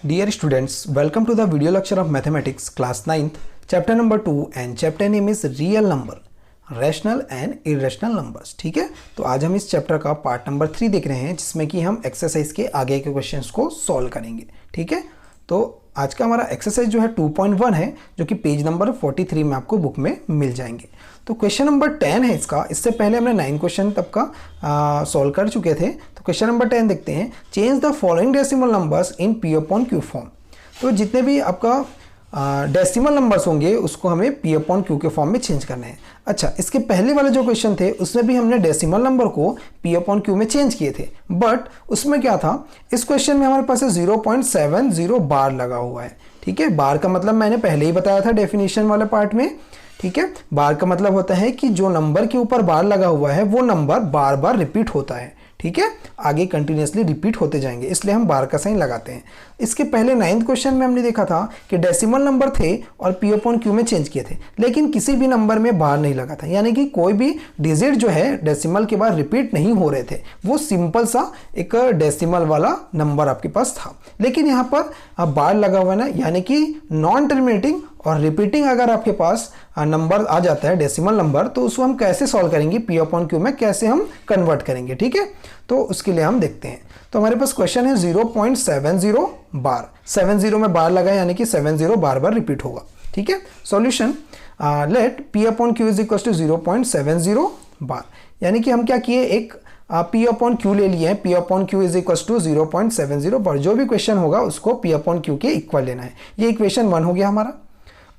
Dear students, welcome to the video lecture of Mathematics class 9th, chapter number 2 and chapter name is real number, rational and irrational numbers। ठीक है, तो आज हम इस chapter का part number 3 देख रहे हैं जिसमें कि हम एक्सरसाइज के आगे के क्वेश्चंस को सॉल्व करेंगे। ठीक है, तो आज का हमारा एक्सरसाइज जो है 2.1 है जो कि पेज नंबर 43 में आपको बुक में मिल जाएंगे। तो क्वेश्चन नंबर 10 है इसका। इससे पहले हमने 9 क्वेश्चन तब का सॉल्व कर चुके थे। तो क्वेश्चन नंबर 10 देखते हैं। Change the following decimal numbers in P upon Q form. तो जितने भी आपका डेसिमल नंबर्स होंगे उसको हमें पी अपॉन क्यू के फॉर्म में चेंज करना है। अच्छा, इसके पहले वाले जो क्वेश्चन थे उसमें भी हमने डेसिमल नंबर को पी अपॉन क्यू में चेंज किए थे, बट उसमें क्या था, इस क्वेश्चन में हमारे पास 0.70 बार लगा हुआ है। ठीक है, बार का मतलब मैंने पहले ही बताया था डेफिनेशन वाले पार्ट में। ठीक है, बार का मतलब होता है कि जो नंबर के ऊपर बार लगा हुआ है वो नंबर बार बार रिपीट होता है। ठीक है, आगे कंटिन्यूसली रिपीट होते जाएंगे, इसलिए हम बार का साइन लगाते हैं। इसके पहले 9th क्वेश्चन में हमने देखा था कि डेसिमल नंबर थे और पी अपॉन क्यू में चेंज किए थे, लेकिन किसी भी नंबर में बार नहीं लगा था, यानी कि कोई भी डिजिट जो है डेसिमल के बाद रिपीट नहीं हो रहे थे। वो सिंपल सा एक डेसिमल वाला नंबर आपके पास था। लेकिन यहाँ पर बार लगा हुआ है ना, यानी कि नॉन टर्मिनेटिंग और रिपीटिंग अगर आपके पास नंबर आ जाता है डेसिमल नंबर, तो उसको हम कैसे सॉल्व करेंगे, पी अपॉन क्यू में कैसे हम कन्वर्ट करेंगे। ठीक है, तो उसके लिए हम देखते हैं। तो हमारे पास क्वेश्चन है 0.70 बार। 70 में बार लगा यानी कि 70 बार बार रिपीट होगा। ठीक है, solution let P upon Q is equal to 0.70 bar. यानी कि हम क्या किए, एक पी अपॉन क्यू ले लिए हैं। P upon Q is equal to 0.70 bar. जो भी क्वेश्चन होगा उसको पी अपॉन क्यू के इक्वल लेना है। ये इक्वेशन 1 हो गया हमारा।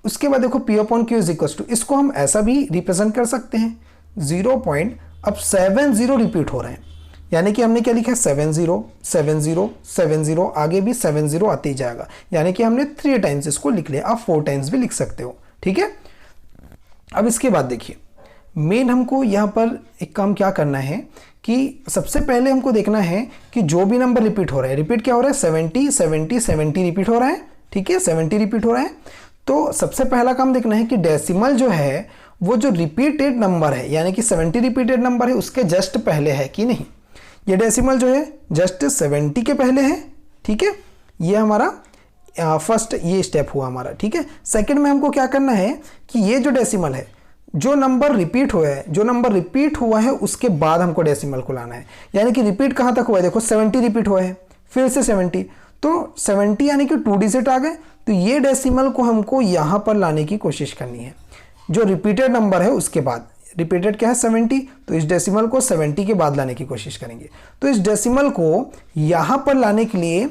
उसके बाद देखो P upon Q is equal to, इसको हम ऐसा भी रिप्रेजेंट कर सकते हैं 0.70 रिपीट हो रहे हैं, यानी कि हमने क्या लिखा है 70 70 70, आगे भी 70 आते ही जाएगा, यानी कि हमने 3 टाइम्स इसको लिख लिया। आप 4 टाइम्स भी लिख सकते हो। ठीक है, अब इसके बाद देखिए मेन हमको यहाँ पर एक काम क्या करना है कि सबसे पहले हमको देखना है कि जो भी नंबर रिपीट हो रहा है, रिपीट क्या हो रहा है 70 70 70 रिपीट हो रहा है। ठीक है, 70 रिपीट हो रहा है। तो सबसे पहला काम देखना है कि डेसिमल जो है वो जो रिपीटेड नंबर है, यानी कि 70 रिपीटेड नंबर है उसके जस्ट पहले है कि नहीं। ये डेसिमल जो है जस्ट 70 के पहले है। ठीक है, ये हमारा फर्स्ट ये स्टेप हुआ हमारा। ठीक है, सेकंड में हमको क्या करना है कि ये जो डेसिमल है, जो नंबर रिपीट हुआ है, जो नंबर रिपीट हुआ है उसके बाद हमको डेसिमल को लाना है। यानी कि रिपीट कहाँ तक हुआ है, देखो 70 रिपीट हुआ है, फिर से 70, तो 70 यानी कि 2 डिजिट आ गए। तो ये डेसिमल को हमको यहाँ पर लाने की कोशिश करनी है। जो रिपीटेड नंबर है उसके बाद, रिपीटेड क्या है 70, तो इस डेसिमल को 70 के बाद लाने की कोशिश करेंगे। तो इस डेसिमल को यहाँ पर लाने के लिए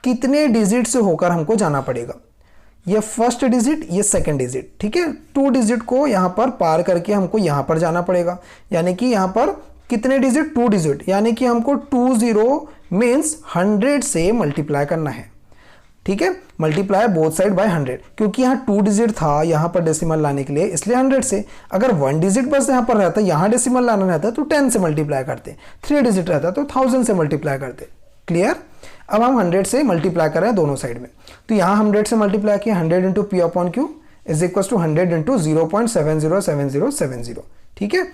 कितने डिजिट से होकर हमको जाना पड़ेगा, ये फर्स्ट डिजिट, ये सेकंड डिजिट। ठीक है, 2 डिजिट को यहाँ पर पार करके हमको यहाँ पर जाना पड़ेगा, यानी कि यहाँ पर कितने डिजिट, 2 डिजिट, यानी कि हमको 20 मीन्स 100 से मल्टीप्लाई करना है। ठीक है, मल्टीप्लाई बोथ साइड बाय 100, क्योंकि यहाँ 2 डिजिट था यहाँ पर डेसिमल लाने के लिए, इसलिए 100 से। अगर 1 डिजिट बस यहाँ पर रहता, यहाँ डेसिमल लाना रहता तो 10 से मल्टीप्लाई करते, 3 डिजिट रहता तो 1000 से मल्टीप्लाई करते। क्लियर। अब हम 100 से मल्टीप्लाई कर रहे हैं दोनों साइड में, तो यहाँ 100 से मल्टीप्लाई किया, 100 into P upon Q is equal to 100 into 0.707070। ठीक है,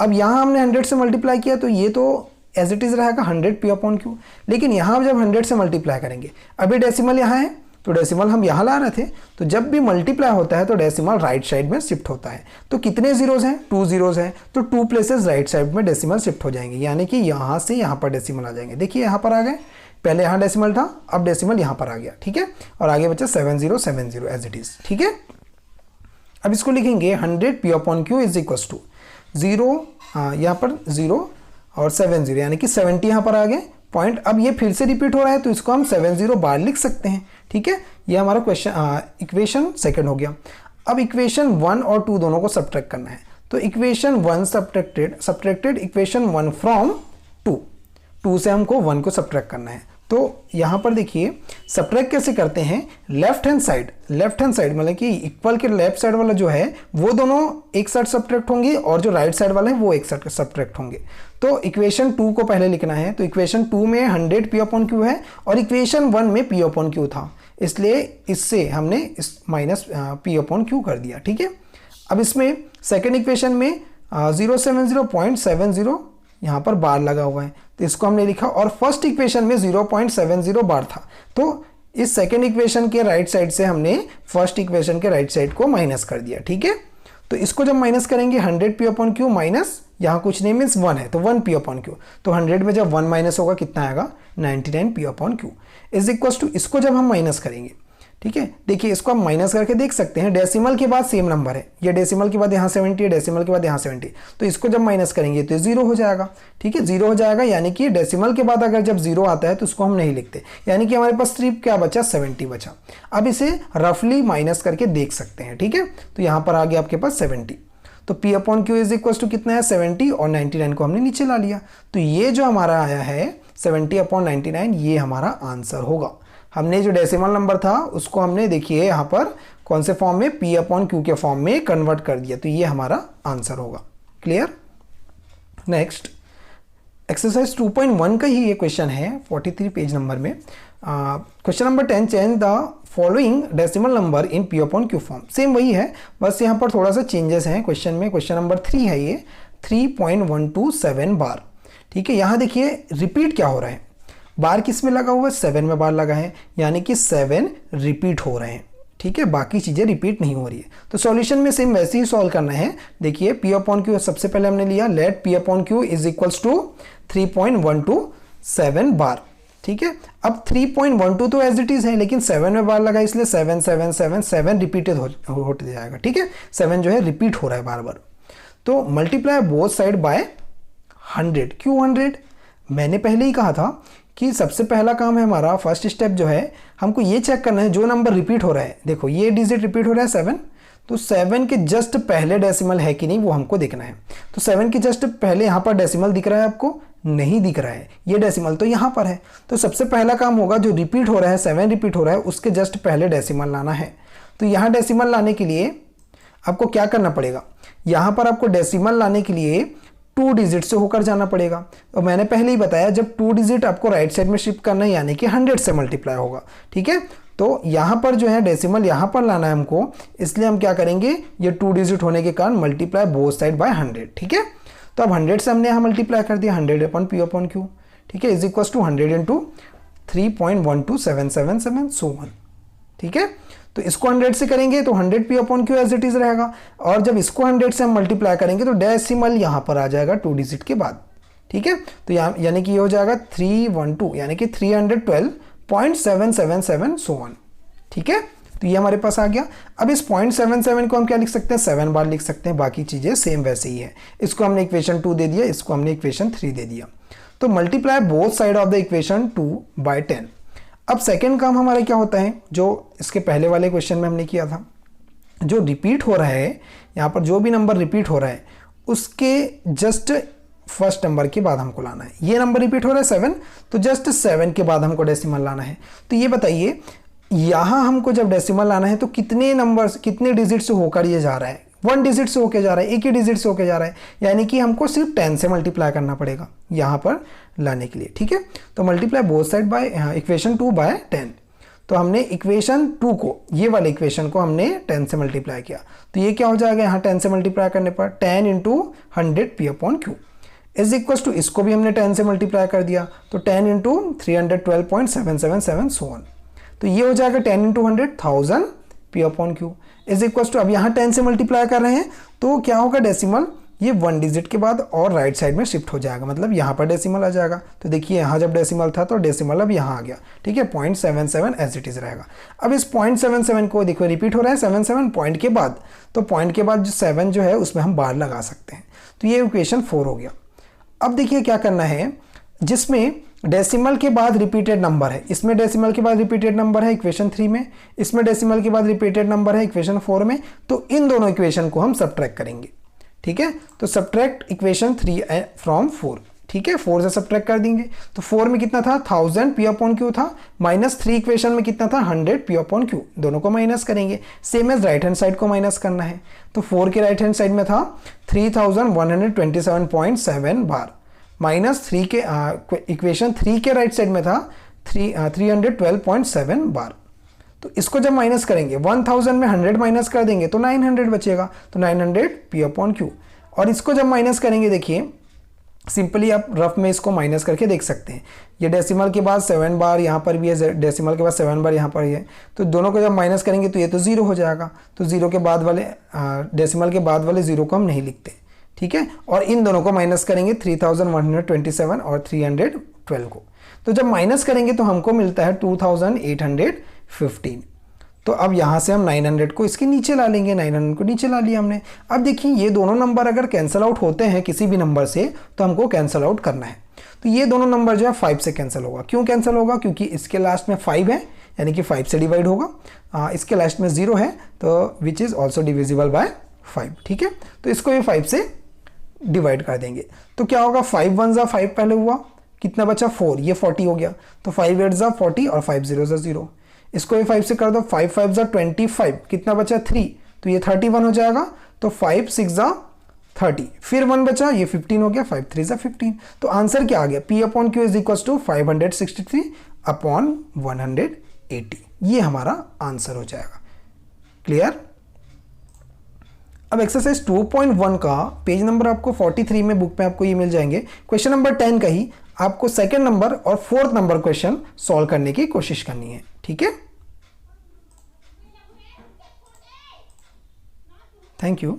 अब यहाँ हमने 100 से मल्टीप्लाई किया तो ये तो एज इट इज रहेगा 100 पी अपॉन क्यू। लेकिन यहाँ जब 100 से मल्टीप्लाई करेंगे, अभी डेसिमल यहाँ है तो डेसिमल हम यहाँ ला रहे थे, तो जब भी मल्टीप्लाई होता है तो डेसिमल राइट साइड में शिफ्ट होता है। तो कितने जीरोज हैं, 2 जीरोज हैं, तो 2 प्लेसेस राइट साइड में डेसिमल शिफ्ट हो जाएंगे, यानी कि यहाँ से यहाँ पर डेसिमल आ जाएंगे। देखिए यहाँ पर आ गए, पहले यहाँ डेसिमल था, अब डेसिमल यहाँ पर आ गया। ठीक है, और आगे बचा 7070 एज इट इज। ठीक है, अब इसको लिखेंगे 100 P upon Q is equal to 0, यहाँ पर 0 और 70, यानी कि 70 यहाँ पर आ गए पॉइंट। अब ये फिर से रिपीट हो रहा है तो इसको हम 70 बार लिख सकते हैं। ठीक है, ये हमारा क्वेश्चन इक्वेशन सेकंड हो गया। अब इक्वेशन 1 और 2 दोनों को सब्ट्रैक्ट करना है, तो इक्वेशन 1 सब्ट्रैक्टेड इक्वेशन 1 फ्रॉम 2 से हमको 1 को सब्ट्रैक्ट करना है। तो यहाँ पर देखिए सब्ट्रैक्ट कैसे करते हैं, लेफ्ट हैंड साइड मतलब कि इक्वल के लेफ्ट साइड वाला जो है वो दोनों एक साथ सब्ट्रैक्ट होंगे और जो राइट साइड वाला है वो एक साथ सब्ट्रैक्ट होंगे। तो इक्वेशन 2 को पहले लिखना है, तो इक्वेशन 2 में 100 पी अपॉन क्यू है और इक्वेशन 1 में पी अपॉन क्यू था, इसलिए इससे हमने इस माइनस पी अपॉन क्यू कर दिया। ठीक है, अब इसमें सेकेंड इक्वेशन में 070.70 यहाँ पर बार लगा हुआ है तो इसको हमने लिखा, और फर्स्ट इक्वेशन में 0.70 बार था तो इस सेकेंड इक्वेशन के राइट साइड से हमने फर्स्ट इक्वेशन के राइट साइड को माइनस कर दिया, ठीक है। तो इसको जब माइनस करेंगे 100p/q माइनस यहाँ कुछ नहीं मीन्स 1 है तो 1p/q, तो 100 में जब 1 माइनस होगा कितना आएगा 99p/q इज इक्वल टू, इसको जब हम माइनस करेंगे, ठीक है, देखिए इसको हम माइनस करके देख सकते हैं, डेसिमल के बाद सेम नंबर है, ये डेसिमल के बाद यहाँ 70 है, डेसिमल के बाद यहाँ 70, तो इसको जब माइनस करेंगे तो 0 हो जाएगा, ठीक है, 0 हो जाएगा, यानी कि डेसिमल के बाद अगर जब 0 आता है तो उसको हम नहीं लिखते, यानी कि हमारे पास सिर्फ क्या बचा 70 बचा। अब इसे रफली माइनस करके देख सकते हैं, ठीक है, तो यहाँ पर आ गया आपके पास 70, तो p/q इज इक्वल टू कितना है 70 और 99 को हमने नीचे ला लिया, तो ये जो हमारा आया है 70/99 ये हमारा आंसर होगा। हमने जो डेसिमल नंबर था उसको हमने देखिए यहाँ पर कौन से फॉर्म में p/q के फॉर्म में कन्वर्ट कर दिया, तो ये हमारा आंसर होगा। क्लियर। नेक्स्ट एक्सरसाइज 2.1 का ही ये क्वेश्चन है 43 पेज नंबर में। Question number 10, change the following decimal number in p/q form. Same वही है, बस यहाँ पर थोड़ा सा चेंजेस हैं क्वेश्चन में। क्वेश्चन नंबर 3 है ये 3.127 बार, ठीक है। यहाँ देखिए रिपीट क्या हो रहा है, बार किस में लगा हुआ है 7 में बार लगा है, यानी कि 7 रिपीट हो रहे हैं, ठीक है, बाकी चीज़ें रिपीट नहीं हो रही है। तो सॉल्यूशन में सेम वैसे ही सॉल्व करना है। देखिए p/q सबसे पहले हमने लिया, let p/q is equals to 3.127 bar, ठीक है। अब 3.12 तो एज इट इज है, लेकिन 7 में बार लगा इसलिए 7 7 7 7 रिपीटेड होते जाएगा, ठीक है, 7 जो है रिपीट हो रहा है बार बार। तो मल्टीप्लाई बोथ साइड बाय 100। क्यों 100? मैंने पहले ही कहा था कि सबसे पहला काम है हमारा, फर्स्ट स्टेप जो है हमको ये चेक करना है जो नंबर रिपीट हो रहा है। देखो ये डिजिट रिपीट हो रहा है 7, तो 7 के जस्ट पहले डेसिमल है कि नहीं वो हमको देखना है। तो 7 के जस्ट पहले यहाँ पर डेसिमल दिख रहा है आपको? नहीं दिख रहा है, ये डेसिमल तो यहाँ पर है। तो सबसे पहला काम होगा जो रिपीट हो रहा है 7 रिपीट हो रहा है उसके जस्ट पहले डेसिमल लाना है। तो यहाँ डेसिमल लाने के लिए आपको क्या करना पड़ेगा, यहाँ पर आपको डेसिमल लाने के लिए 2 डिजिट से होकर जाना पड़ेगा। और मैंने पहले ही बताया जब 2 डिजिट आपको राइट साइड में शिफ्ट करना है यानी कि 100 से मल्टीप्लाई होगा, ठीक है। तो यहाँ पर जो है डेसिमल यहाँ पर लाना है हमको, इसलिए हम क्या करेंगे, ये 2 डिजिट होने के कारण मल्टीप्लाई बोथ साइड बाय 100, ठीक है। तो अब 100 से हमने यहाँ मल्टीप्लाई कर दिया 100/p/q, ठीक है, is equal to 100 into 3.12777 so on, ठीक है। तो इसको 100 से करेंगे तो 100p/q एज इट इज रहेगा, और जब इसको 100 से हम मल्टीप्लाई करेंगे तो डेसिमल यहाँ पर आ जाएगा 2 डिजिट के बाद, ठीक है। तो यहाँ यानी कि ये हो जाएगा 312 यानी कि 312.777 सो वन, ठीक है। तो ये हमारे पास आ गया। अब इस 0.77 को हम क्या लिख सकते हैं 7 बार लिख सकते हैं, बाकी चीज़ें सेम वैसे ही है। इसको हमने इक्वेशन 2 दे दिया, इसको हमने इक्वेशन 3 दे दिया। तो multiply both side of the equation 2/10। अब सेकेंड काम हमारा क्या होता है, जो इसके पहले वाले क्वेश्चन में हमने किया था, जो रिपीट हो रहा है यहाँ पर जो भी नंबर रिपीट हो रहा है उसके जस्ट फर्स्ट नंबर के बाद हमको लाना है। ये नंबर रिपीट हो रहा है 7, तो जस्ट 7 के बाद हमको डेसिमल लाना है। तो ये बताइए यहाँ हमको जब डेसिमल लाना है तो कितने नंबर्स कितने डिजिट से होकर ये जा रहा है, 1 डिजिट से होके जा रहा है, एक ही डिजिट से होके जा रहा है, यानी कि हमको सिर्फ 10 से मल्टीप्लाई करना पड़ेगा यहाँ पर लाने के लिए, ठीक है। तो multiply both side by equation 2/10। तो हमने इक्वेशन 2 को, ये वाले इक्वेशन को हमने 10 से मल्टीप्लाई किया, तो ये क्या हो जाएगा यहाँ 10 से मल्टीप्लाई करने पर 10 into 100p/q is equal to, इसको भी हमने 10 से मल्टीप्लाई कर दिया तो 10 इंटू 312.777 सो वन। तो ये हो जाएगा 10 into 100 1000p/q is equal to, अब यहाँ 10 से मल्टीप्लाई कर रहे हैं तो क्या होगा डेसिमल ये 1 डिजिट के बाद और राइट साइड में शिफ्ट हो जाएगा, मतलब यहाँ पर डेसिमल आ जाएगा। तो देखिए यहाँ जब डेसिमल था तो डेसिमल अब यहाँ आ गया, ठीक है, 0.77 एज इट इज रहेगा। अब इस 0.77 को देखो रिपीट हो रहा है 77 पॉइंट के बाद, तो पॉइंट के बाद जो 7 जो है उसमें हम बार लगा सकते हैं। तो ये इक्वेशन 4 हो गया। अब देखिए क्या करना है, जिसमें डेसिमल के बाद रिपीटेड नंबर है, इसमें डेसिमल के बाद रिपीटेड नंबर है इक्वेशन 3 में, इसमें डेसिमल के बाद रिपीटेड नंबर है इक्वेशन 4 में, तो इन दोनों इक्वेशन को हम सब्ट्रैक्ट करेंगे, ठीक है। तो सब्ट्रैक्ट इक्वेशन 3 फ्रॉम 4, ठीक है, 4 से सब्ट्रैक्ट कर देंगे। तो 4 में कितना था 1000p/q था, माइनस 3 इक्वेशन में कितना था 100p/q, दोनों को माइनस करेंगे, same as right hand side को माइनस करना है। तो 4 के राइट हैंड साइड में था 3127.7 बार, माइनस 3 के इक्वेशन 3 के राइट साइड में था 312.7 बार। तो इसको जब माइनस करेंगे 1000 में 100 माइनस कर देंगे तो 900 बचेगा, तो 900p/q। और इसको जब माइनस करेंगे देखिए सिंपली आप रफ में इसको माइनस करके देख सकते हैं। ये डेसिमल के बाद 7 बार यहाँ पर भी है, डेसिमल के बाद 7 बार यहाँ पर है, तो दोनों को जब माइनस करेंगे तो ये तो ज़ीरो हो जाएगा। तो ज़ीरो के बाद वाले डेसिमल के बाद वाले ज़ीरो को हम नहीं लिखते, ठीक है। और इन दोनों को माइनस करेंगे 3127 और 312 को, तो जब माइनस करेंगे तो हमको मिलता है 2815। तो अब यहाँ से हम 900 को इसके नीचे ला लेंगे, 900 को नीचे ला लिया हमने। अब देखिए ये दोनों नंबर अगर कैंसिल आउट होते हैं किसी भी नंबर से तो हमको कैंसिल आउट करना है। तो ये दोनों नंबर जो है 5 से कैंसिल होगा। क्यों कैंसिल होगा? क्योंकि इसके लास्ट में 5 है, यानी कि 5 से डिवाइड होगा। इसके लास्ट में 0 है, तो which is also divisible by 5, ठीक है। तो इसको भी 5 से डिवाइड कर देंगे। तो क्या होगा, 5 1 जा 5 पहले हुआ, कितना बचा 4, ये 40 हो गया। तो 5 8 जा 40 और 5 0 जा 0। इसको भी 5 से कर दो, 5 5 जा 25, कितना बचा 3, तो ये 31 हो जाएगा। तो 5 6 जा 30, फिर 1 बचा, ये 15 हो गया, 5 3 जा 15। तो आंसर क्या आ गया, P upon Q is equal to 563 upon 180। ये हमारा आंसर हो जाएगा। क्लियर? अब एक्सरसाइज 2.1 का पेज नंबर आपको 43 में बुक पे आपको ये मिल जाएंगे। क्वेश्चन नंबर 10 का ही आपको सेकंड नंबर और फोर्थ नंबर क्वेश्चन सॉल्व करने की कोशिश करनी है, ठीक है। Thank you.